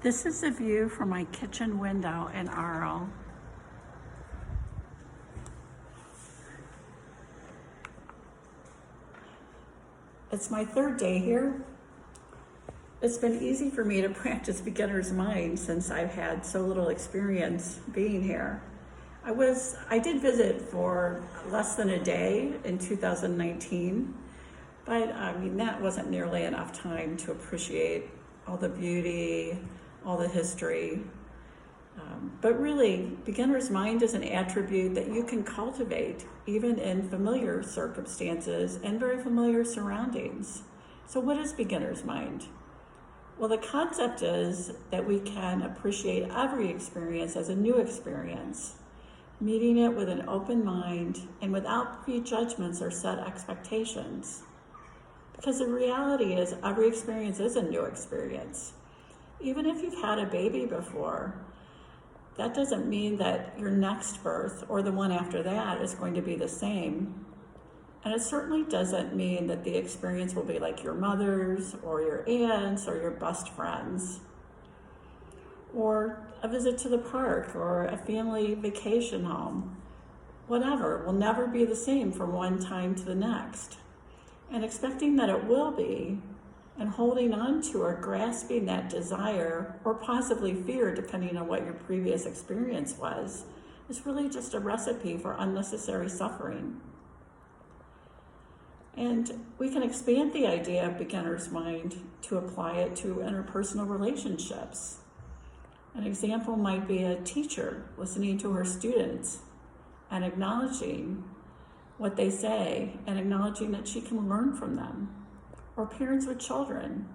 This is a view from my kitchen window in Arles. It's my third day here. It's been easy for me to practice beginner's mind since I've had so little experience being here. I did visit for less than a day in 2019, but I mean, that wasn't nearly enough time to appreciate all the beauty, all the history. But really, beginner's mind is an attribute that you can cultivate even in familiar circumstances and very familiar surroundings. So what is beginner's mind? Well, the concept is that we can appreciate every experience as a new experience, meeting it with an open mind and without prejudgments or set expectations. Because the reality is every experience is a new experience. Even if you've had a baby before, that doesn't mean that your next birth or the one after that is going to be the same. And it certainly doesn't mean that the experience will be like your mother's or your aunt's or your best friend's, or a visit to the park or a family vacation home. Whatever will never be the same from one time to the next. And expecting that it will be, and holding on to or grasping that desire or possibly fear, depending on what your previous experience was, is really just a recipe for unnecessary suffering. And we can expand the idea of beginner's mind to apply it to interpersonal relationships. An example might be a teacher listening to her students and acknowledging what they say and acknowledging that she can learn from them. Or parents with children,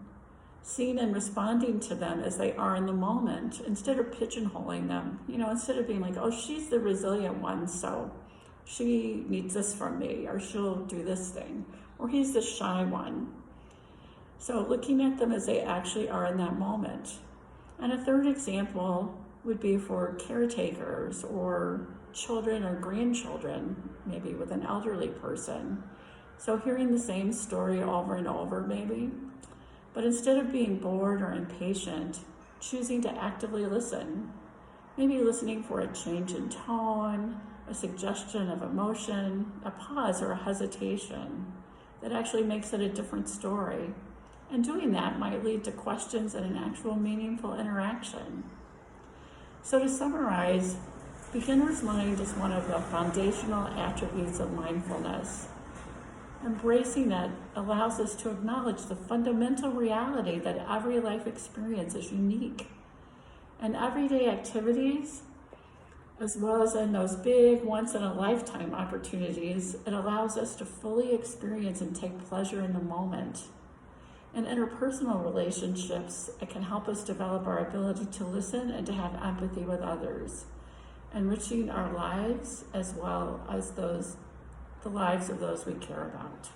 seeing and responding to them as they are in the moment instead of pigeonholing them. Instead of being like, oh, she's the resilient one, so she needs this from me, or she'll do this thing, or he's the shy one. So looking at them as they actually are in that moment. And a third example would be for caretakers or children or grandchildren, maybe with an elderly person. So hearing the same story over and over maybe, but instead of being bored or impatient, choosing to actively listen, maybe listening for a change in tone, a suggestion of emotion, a pause or a hesitation that actually makes it a different story. And doing that might lead to questions and an actual meaningful interaction. So to summarize, beginner's mind is one of the foundational attributes of mindfulness. Embracing it allows us to acknowledge the fundamental reality that every life experience is unique. And everyday activities, as well as in those big once-in-a-lifetime opportunities, it allows us to fully experience and take pleasure in the moment. In interpersonal relationships, it can help us develop our ability to listen and to have empathy with others, enriching our lives as well as the lives of those we care about.